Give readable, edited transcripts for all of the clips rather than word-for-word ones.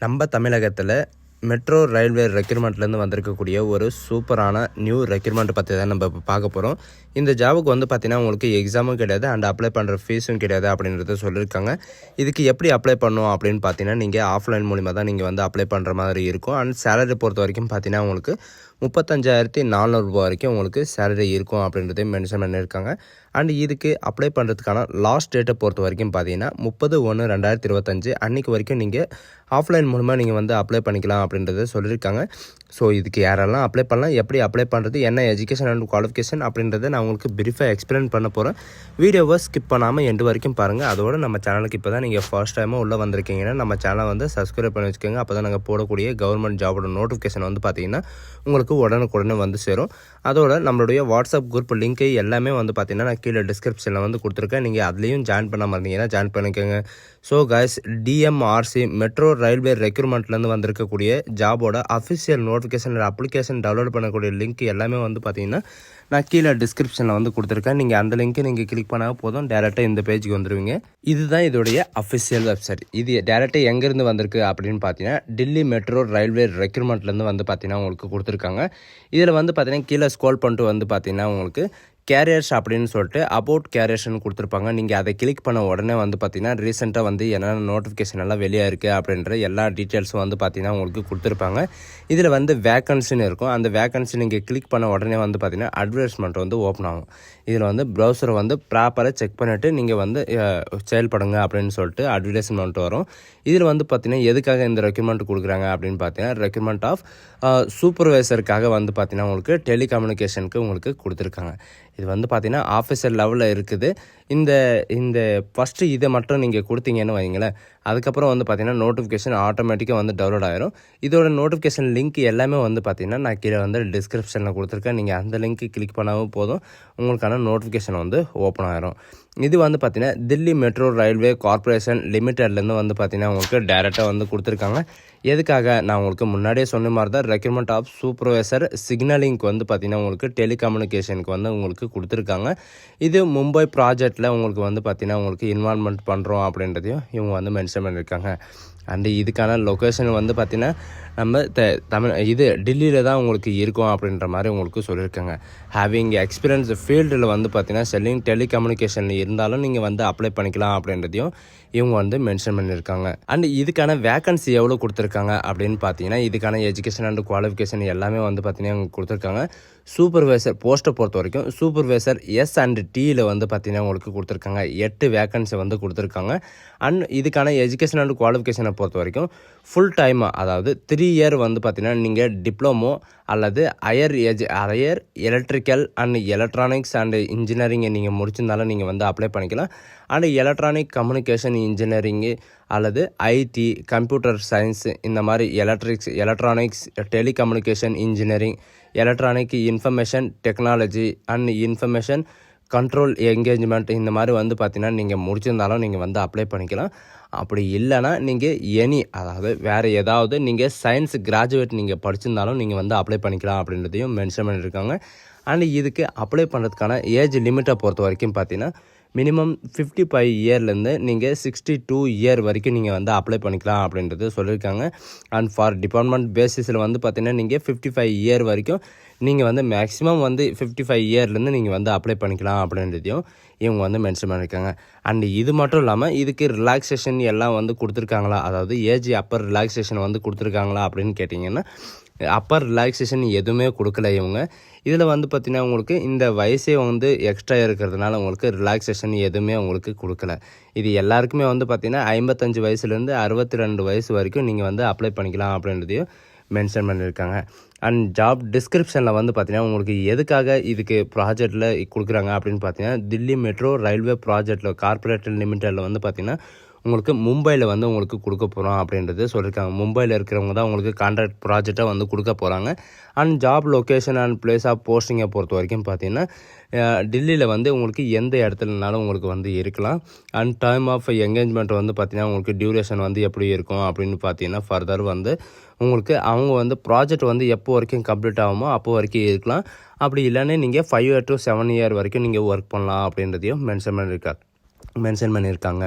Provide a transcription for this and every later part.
நம்ம தமிழகத்தில் metro railway ரெக்ரூட்மெண்ட்லேருந்து வந்திருக்கக்கூடிய ஒரு சூப்பரான நியூ ரெக்ரூட்மெண்ட் பற்றி தான் நம்ம இப்போ பார்க்க போகிறோம். இந்த ஜாபுக்கு வந்து பார்த்திங்கன்னா உங்களுக்கு எக்ஸாமும் கிடையாது அண்ட் அப்ளை பண்ணுற ஃபீஸும் கிடையாது அப்படின்றத சொல்லியிருக்காங்க. இதுக்கு எப்படி அப்ளை பண்ணணும் அப்படின்னு பார்த்தீங்கன்னா நீங்கள் ஆஃப்லைன் மூலிமா தான் நீங்கள் வந்து அப்ளை பண்ணுற மாதிரி இருக்கும். அண்ட் சேலரி பொறுத்த வரைக்கும் பார்த்தீங்கன்னா உங்களுக்கு 35,400 வரைக்கும் உங்களுக்கு சேலரி இருக்கும் அப்படின்றதையும் மென்ஷன் பண்ணியிருக்காங்க. அண்ட் இதுக்கு அப்ளை பண்ணுறதுக்கான லாஸ்ட் டேட்டை பொறுத்த வரைக்கும் பார்த்தீங்கன்னா 30/1/2025 அன்றைக்கு வரைக்கும் நீங்கள் ஆஃப்லைன் மூலமாக நீங்கள் வந்து அப்ளை பண்ணிக்கலாம் அப்படின்றத சொல்லியிருக்காங்க. ஸோ இதுக்கு யாரெல்லாம் அப்ளை பண்ணலாம், எப்படி அப்ளை பண்ணுறது, என்ன எஜுகேஷன் அண்ட் குவாலிஃபிகேஷன் அப்படின்றத நான் உங்களுக்கு பிரீஃபாக எக்ஸ்பிளைன் பண்ண போகிறேன். வீடியோவை ஸ்கிப் பண்ணாமல் எண்டு வரைக்கும் பாருங்கள். அதோட நம்ம சேனலுக்கு இப்போ தான் நீங்கள் ஃபர்ஸ்ட் டைமாக உள்ளே வந்திருக்கீங்கன்னா நம்ம சேனலை வந்து சப்ஸ்கிரைப் பண்ணி வச்சுக்கோங்க. அப்போ தான் நாங்கள் போடக்கூடிய கவர்மெண்ட் ஜாபோட நோட்டிஃபிகேஷன் வந்து பார்த்திங்கன்னா உங்களுக்கு உடனுக்குடனே வந்து சேரும். அதோட நம்மளுடைய வாட்ஸ்அப் குரூப் லிங்க்கு எல்லாமே வந்து பார்த்திங்கன்னா நான் கீழே டிஸ்கிரிப்ஷனில் வந்து கொடுத்துருக்கேன். நீங்கள் அதுலேயும் ஜாயின் பண்ணாமல் இருந்தீங்கன்னா ஜாயின் பண்ணிக்கோங்க. So guys, DMRC metro railway ரெக்ரூட்மெண்ட்லேருந்து வந்திருக்கக்கூடிய ஜாபோட அஃபிஷியல் நோட்டிஃபிகேஷன் அப்ளிகேஷன் டவுன்லோட் பண்ணக்கூடிய லிங்க் எல்லாமே வந்து பார்த்திங்கன்னா நான் கீழே டிஸ்கிரிப்ஷனில் வந்து கொடுத்துருக்கேன். நீங்கள் அந்த லிங்க்கை நீங்கள் கிளிக் பண்ணால் போதும், டேரெக்டாக இந்த பேஜுக்கு வந்துடுவீங்க. இதுதான் இதோடைய அஃபிஷியல் வெப்சைட். இது டேரெக்டாக எங்கேருந்து வந்திருக்கு அப்படின்னு பார்த்தீங்கன்னா டெல்லி மெட்ரோ ரயில்வே ரெக்ரூட்மெண்ட்லேருந்து வந்து பார்த்தீங்கன்னா உங்களுக்கு கொடுத்துருக்காங்க. இதில் வந்து பார்த்தீங்கன்னா கீழே ஸ்க்ரோல் பண்ணிட்டு வந்து பார்த்தீங்கன்னா உங்களுக்கு கேரியர்ஸ் அப்படின்னு சொல்லிட்டு அபவுட் கேரியர்ஸ்னு கொடுத்துருப்பாங்க. நீங்கள் அதை கிளிக் பண்ண உடனே வந்து பார்த்தீங்கன்னா ரீசெண்டாக வந்து என்னென்ன நோட்டிஃபிகேஷன் எல்லாம் வெளியே இருக்குது அப்படின்ற எல்லா டீட்டெயில்ஸும் வந்து பார்த்தீங்கன்னா உங்களுக்கு கொடுத்துருப்பாங்க. இதில் வந்து வேக்கன்சின்னு இருக்கும். அந்த வேக்கன்சி நீங்கள் கிளிக் பண்ண உடனே வந்து பார்த்தீங்கன்னா அட்வர்டைஸ்மெண்ட் வந்து ஓப்பன் ஆகும். இதில் வந்து ப்ரௌசரை வந்து ப்ராப்பராக செக் பண்ணிவிட்டு நீங்கள் வந்து செயல்படுங்க அப்படின்னு சொல்லிட்டு அட்வர்டைஸ்மெண்ட் வரும். இதில் வந்து பார்த்தீங்கன்னா எதுக்காக இந்த ரெக்ரூட்மெண்ட் கொடுக்குறாங்க அப்படின்னு பார்த்தீங்கன்னா ரெக்ரூட்மெண்ட் ஆஃப் சூப்பர்வைசருக்காக வந்து பார்த்தீங்கன்னா உங்களுக்கு டெலிகம்யூனிகேஷனுக்கு உங்களுக்கு கொடுத்துருக்காங்க. இது வந்து பார்த்தீங்கன்னா ஆஃபீஸர் லெவலில் இருக்குது. இந்த ஃபஸ்ட்டு இதை மட்டும் நீங்கள் கொடுத்தீங்கன்னு வைங்களேன், அதுக்கப்புறம் வந்து பார்த்தீங்கன்னா நோட்டிஃபிகேஷன் ஆட்டோமேட்டிக்காக வந்து டவுன்லோட் ஆயிரும். இதோட நோட்டிஃபிகேஷன் லிங்க் எல்லாமே வந்து பார்த்தீங்கன்னா நான் கீழே வந்து டிஸ்கிரிப்ஷனில் கொடுத்துருக்கேன். நீங்கள் அந்த லிங்க்கு கிளிக் பண்ணாமல் போதும், உங்களுக்கான நோட்டிஃபிகேஷன் வந்து ஓப்பன் ஆயிரும். இது வந்து பார்த்தீங்கன்னா தில்லி மெட்ரோ ரயில்வே கார்பரேஷன் லிமிட்டட்லேருந்து வந்து பார்த்தீங்கன்னா உங்களுக்கு டேரெக்டாக வந்து கொடுத்துருக்காங்க. எதுக்காக நான் உங்களுக்கு முன்னாடியே சொன்ன மாதிரி தான் ரெக்ரூட்மெண்ட் ஆஃப் சூப்பர்வைசர் சிக்னலிங்க்கு வந்து பார்த்தீங்கன்னா உங்களுக்கு டெலிகம்யூனிகேஷனுக்கு வந்து உங்களுக்கு கொடுத்துருக்காங்க. இது மும்பை ப்ராஜெக்டில் உங்களுக்கு வந்து பார்த்தீங்கன்னா உங்களுக்கு இன்வால்வ்மெண்ட் பண்ணுறோம் அப்படின்றதையும் இவங்க வந்து மென்ஷன் பண்ணியிருக்காங்க. அண்டு இதுக்கான லொக்கேஷன் வந்து பார்த்திங்கன்னா நம்ம டெல்லியில் தான் உங்களுக்கு இருக்கும் அப்படின்ற மாதிரி உங்களுக்கு சொல்லியிருக்காங்க. ஹேவிங் எக்ஸ்பீரியன்ஸ் ஃபீல்டில் வந்து பார்த்திங்கன்னா செல்லிங் டெலிகம்யூனிகேஷனில் இருந்தாலும் நீங்கள் வந்து அப்ளை பண்ணிக்கலாம் அப்படின்றதையும் இவங்க வந்து மென்ஷன் பண்ணியிருக்காங்க. அண்ட் இதுக்கான வேக்கன்சி எவ்வளோ கொடுத்துருக்காங்க அப்படின்னு பார்த்தீங்கன்னா இதுக்கான எஜுகேஷன் அண்ட் குவாலிஃபிகேஷன் எல்லாமே வந்து பார்த்திங்கன்னா இவங்க கொடுத்துருக்காங்க. சூப்பர்வைசர் போஸ்ட்டை பொறுத்த வரைக்கும் சூப்பர்வைசர் எஸ் அண்ட் டியில் வந்து பார்த்திங்கன்னா உங்களுக்கு கொடுத்துருக்காங்க. 8 வேக்கன்சி வந்து கொடுத்துருக்காங்க. அண்ட் இதுக்கான எஜுகேஷன் அண்ட் குவாலிஃபிகேஷனை பொறுத்த வரைக்கும் ஃபுல் டைமாக, அதாவது 3 இயர் வந்து பார்த்திங்கன்னா நீங்கள் டிப்ளமோ அல்லது higher electrical and electronics and இன்ஜினியரிங்கை நீங்கள் முடிச்சிருந்தாலும் நீங்கள் வந்து அப்ளை பண்ணிக்கலாம். அண்ட் எலக்ட்ரானிக் கம்யூனிகேஷன் இன்ஜினியரிங்கு அல்லது ஐடி கம்ப்யூட்டர் சயின்ஸ் இந்த மாதிரி electronics telecommunication engineering electronic information technology and information control engagement இந்த மாதிரி வந்து பார்த்திங்கன்னா நீங்கள் முடிச்சிருந்தாலும் நீங்கள் வந்து அப்ளை பண்ணிக்கலாம். அப்படி இல்லைனா நீங்கள் அதாவது வேறு ஏதாவது நீங்கள் சயின்ஸ் கிராஜுவேட் நீங்கள் படிச்சிருந்தாலும் நீங்கள் வந்து அப்ளை பண்ணிக்கலாம் அப்படின்றதையும் மென்ஷன் பண்ணியிருக்காங்க. அண்ட் இதுக்கு அப்ளை பண்ணுறதுக்கான ஏஜ் லிமிட்டை பொறுத்த வரைக்கும் பார்த்தீங்கன்னா மினிமம் 55 இயர்லேருந்து நீங்கள் 62 இயர் வரைக்கும் நீங்கள் வந்து அப்ளை பண்ணிக்கலாம் அப்படின்றது சொல்லியிருக்காங்க. அண்ட் ஃபார் டிபார்ட்மெண்ட் பேசிஸில் வந்து பார்த்திங்கன்னா நீங்கள் 55 இயர் வரைக்கும் நீங்கள் வந்து மேக்ஸிமம் வந்து 55 இயர்லேருந்து நீங்கள் வந்து அப்ளை பண்ணிக்கலாம் அப்படின்றதையும் இவங்க வந்து மென்ஷன் பண்ணியிருக்காங்க. அண்ட் இது மட்டும் இல்லாமல் இதுக்கு ரிலாக்ஸேஷன் எல்லாம் வந்து கொடுத்துருக்காங்களா, அதாவது ஏஜ் அப்பர் ரிலாக்ஸேஷன் வந்து கொடுத்துருக்காங்களா அப்படின்னு கேட்டிங்கன்னா அப்பர் ரிலாக்ஸேஷன் எதுவுமே கொடுக்கல இவங்க. இதில் வந்து பார்த்திங்கன்னா உங்களுக்கு இந்த வயசே வந்து எக்ஸ்ட்ரா இருக்கிறதுனால உங்களுக்கு ரிலாக்ஸேஷன் எதுவுமே உங்களுக்கு கொடுக்கல. இது எல்லாருக்குமே வந்து பார்த்திங்கன்னா 55 வயசுலேருந்து 62 வயசு வரைக்கும் நீங்கள் வந்து அப்ளை பண்ணிக்கலாம் அப்படின்றதையும் மென்ஷன் பண்ணியிருக்காங்க. அண்ட் ஜாப் டிஸ்கிரிப்ஷனில் வந்து பார்த்திங்கன்னா உங்களுக்கு எதுக்காக இதுக்கு ப்ராஜெக்டில் கொடுக்குறாங்க அப்படின்னு பார்த்தீங்கன்னா தில்லி மெட்ரோ ரயில்வே ப்ராஜெக்டில் கார்பரேட் லிமிட்டடில் வந்து பார்த்திங்கன்னா உங்களுக்கு மும்பையில் வந்து உங்களுக்கு கொடுக்க போகிறோம் அப்படின்றது சொல்லியிருக்காங்க. மும்பையில் இருக்கிறவங்க தான் உங்களுக்கு கான்ட்ராக்ட் ப்ராஜெக்டை வந்து கொடுக்க போகிறாங்க. And job location and place of போஸ்டிங்கை பொறுத்த வரைக்கும் பார்த்தீங்கன்னா டெல்லியில் வந்து உங்களுக்கு எந்த இடத்துலனாலும் உங்களுக்கு வந்து இருக்கலாம். அண்ட் டைம் ஆஃப் என்கேஜ்மெண்ட் வந்து பார்த்திங்கன்னா உங்களுக்கு டியூரேஷன் வந்து எப்படி இருக்கும் அப்படின்னு பார்த்தீங்கன்னா ஃபர்தர் வந்து உங்களுக்கு அவங்க வந்து ப்ராஜெக்ட் வந்து எப்போ வரைக்கும் கம்ப்ளீட் ஆகுமோ அப்போ வரைக்கும் இருக்கலாம். அப்படி இல்லைன்னா நீங்கள் 5 to 7 இயர் வரைக்கும் நீங்கள் ஒர்க் பண்ணலாம் அப்படின்றதையும் மென்ஷன் பண்ணியிருக்காங்க.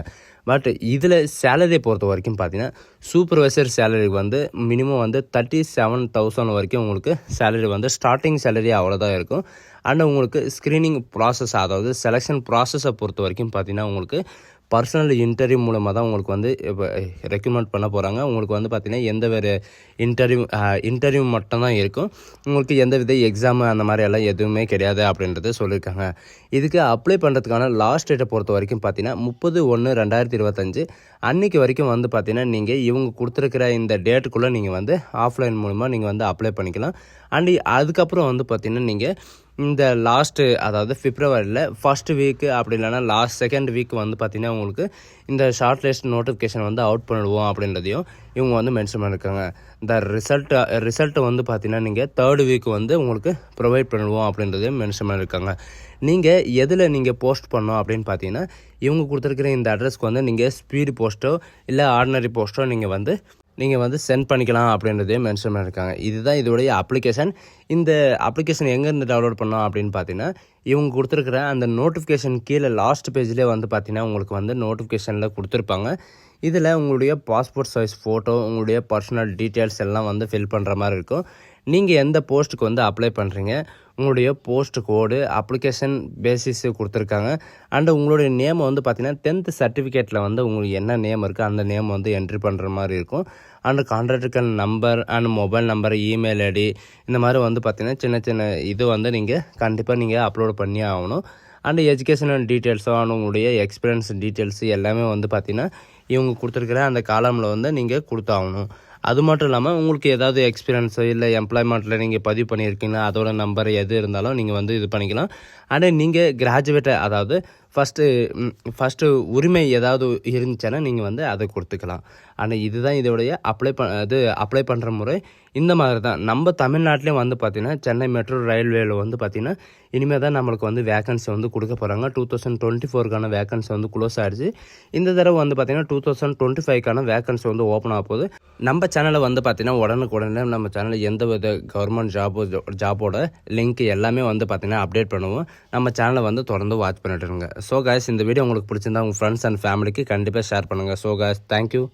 பட் இதில் சேலரியை பொறுத்த வரைக்கும் பார்த்தீங்கன்னா சூப்பர்வைசர் சேலரிக்கு வந்து மினிமம் வந்து 37,000 வரைக்கும் உங்களுக்கு சேலரி வந்து ஸ்டார்டிங் சேலரி அவ்வளோதான் இருக்கும். அண்ட் உங்களுக்கு ஸ்க்ரீனிங் ப்ராசஸ், அதாவது செலெக்ஷன் ப்ராசஸை பொறுத்த வரைக்கும் பார்த்தீங்கன்னா உங்களுக்கு பர்சனல் இன்டர்வியூ மூலமாக தான் உங்களுக்கு வந்து இப்போ ரெக்ரூட்மெண்ட் பண்ண போகிறாங்க. உங்களுக்கு வந்து பார்த்திங்கன்னா எந்த வேறு இன்டர்வியூ மட்டும்தான் இருக்கும். உங்களுக்கு எந்த வித எக்ஸாமு அந்த மாதிரி எல்லாம் எதுவுமே கிடையாது அப்படின்றது சொல்லியிருக்காங்க. இதுக்கு அப்ளை பண்ணுறதுக்கான லாஸ்ட் டேட்டை பொறுத்த வரைக்கும் பார்த்தீங்கன்னா 30/1/2025 அன்றைக்கி வரைக்கும் வந்து பார்த்திங்கன்னா நீங்கள் இவங்க கொடுத்துருக்கிற இந்த டேட்டுக்குள்ளே நீங்கள் வந்து ஆஃப்லைன் மூலமாக நீங்கள் வந்து அப்ளை பண்ணிக்கலாம். அண்ட் அதுக்கப்புறம் வந்து பார்த்திங்கன்னா நீங்கள் இந்த லாஸ்ட்டு, அதாவது பிப்ரவரியில் ஃபஸ்ட்டு வீக்கு அப்படி இல்லைனா லாஸ்ட் செகண்ட் வீக் வந்து பார்த்திங்கன்னா உங்களுக்கு இந்த ஷார்ட் லிஸ்ட் நோட்டிஃபிகேஷன் வந்து அவுட் பண்ணிடுவோம் அப்படின்றதையும் இவங்க வந்து மென்ஷன் பண்ணியிருக்காங்க. இந்த ரிசல்ட்டை வந்து பார்த்திங்கன்னா நீங்கள் தேர்ட் வீக் வந்து உங்களுக்கு ப்ரொவைட் பண்ணிடுவோம் அப்படின்றதையும் மென்ஷன் பண்ணியிருக்காங்க. நீங்கள் எதில் நீங்கள் போஸ்ட் பண்ணோம் அப்படின்னு பார்த்தீங்கன்னா இவங்க கொடுத்துருக்கிற இந்த அட்ரஸ்க்கு வந்து நீங்கள் ஸ்பீடு போஸ்ட்டோ இல்லை ஆர்டினரி போஸ்ட்டோ நீங்கள் வந்து சென்ட் பண்ணிக்கலாம் அப்படின்றதையும் மென்ஷன் பண்ணியிருக்காங்க. இதுதான் இதோடைய அப்ளிகேஷன். இந்த அப்ளிகேஷன் எங்கேருந்து டவுன்லோட் பண்ணோம் அப்படின்னு பார்த்தீங்கன்னா இவங்க கொடுத்துருக்குற அந்த நோட்டிஃபிகேஷன் கீழே லாஸ்ட் பேஜ்லேயே வந்து பார்த்தீங்கன்னா உங்களுக்கு வந்து நோட்டிஃபிகேஷனில் கொடுத்துருப்பாங்க. இதில் உங்களுடைய பாஸ்போர்ட் சைஸ் ஃபோட்டோ, உங்களுடைய பர்சனல் டீட்டெயில்ஸ் எல்லாம் வந்து ஃபில் பண்ணுற மாதிரி இருக்கும். நீங்கள் எந்த போஸ்ட்டுக்கு வந்து அப்ளை பண்ணுறீங்க, உங்களுடைய போஸ்ட் கோடு, அப்ளிகேஷன் பேசிஸ் கொடுத்துருக்காங்க. அண்டு உங்களுடைய நேம் வந்து பார்த்திங்கன்னா 10th சர்டிஃபிகேட்டில் வந்து உங்களுக்கு என்ன நேம் இருக்குது அந்த நேம் வந்து என்ட்ரி பண்ணுற மாதிரி இருக்கும். அண்டு கான்ட்ராக்டுக்கல் number and mobile number, email ID, இந்த மாதிரி வந்து பார்த்திங்கன்னா சின்ன சின்ன இது வந்து நீங்கள் கண்டிப்பாக நீங்கள் அப்லோட் பண்ணி ஆகணும். அண்டு எஜுகேஷனல் டீட்டெயில்ஸோ அண்ட் உங்களுடைய எக்ஸ்பீரியன்ஸ் டீட்டெயில்ஸு எல்லாமே வந்து பார்த்திங்கன்னா இவங்க கொடுத்துருக்கிற அந்த காலமில் வந்து நீங்கள் கொடுத்தாகணும். அது மட்டும் இல்லாமல் உங்களுக்கு ஏதாவது எக்ஸ்பீரியன்ஸோ இல்லை எம்ப்ளாய்மெண்ட்டில் நீங்கள் பதிவு பண்ணியிருக்கீங்கன்னா அதோட நம்பர் எது இருந்தாலும் நீங்கள் வந்து இது பண்ணிக்கலாம். ஆனால் நீங்கள் கிராஜுவேட்டை, அதாவது ஃபஸ்ட்டு உரிமை ஏதாவது இருந்துச்சுன்னா நீங்கள் வந்து அதை கொடுத்துக்கலாம். ஆனால் இதுதான் இதோடைய அப்ளை பண்ணுற முறை இந்த மாதிரி தான். நம்ம தமிழ்நாட்டிலே வந்து பார்த்திங்கன்னா சென்னை மெட்ரோ ரயில்வேயில் வந்து பார்த்திங்கன்னா இனிமேல் தான் நம்மளுக்கு வந்து வேக்கன்சி வந்து கொடுக்க போகிறாங்க. 2024க்கான வேக்கன்சி வந்து க்ளோஸ் ஆகிடுச்சு. இந்த தடவை வந்து பார்த்திங்கன்னா 2025க்கான வேக்கன்சி வந்து ஓப்பன் ஆக போகுது. நம்ம சேனலில் வந்து பார்த்திங்கன்னா உடனுக்குடனே நம்ம சேனலில் எந்த வித கவர்மெண்ட் ஜாபோட லிங்க் எல்லாமே வந்து பார்த்திங்கன்னா அப்டேட் பண்ணுவோம். நம்ம சேனலை வந்து தொடர்ந்து வாட்ச் பண்ணிட்டு இருங்க. ஸோ காய்ஸ், இந்த வீடியோ உங்களுக்கு பிடிச்சிருந்தா உங்கள் ஃப்ரெண்ட்ஸ் அண்ட் ஃபேமிலிக்கு கண்டிப்பாக ஷேர் பண்ணுங்கள். So guys, thank you.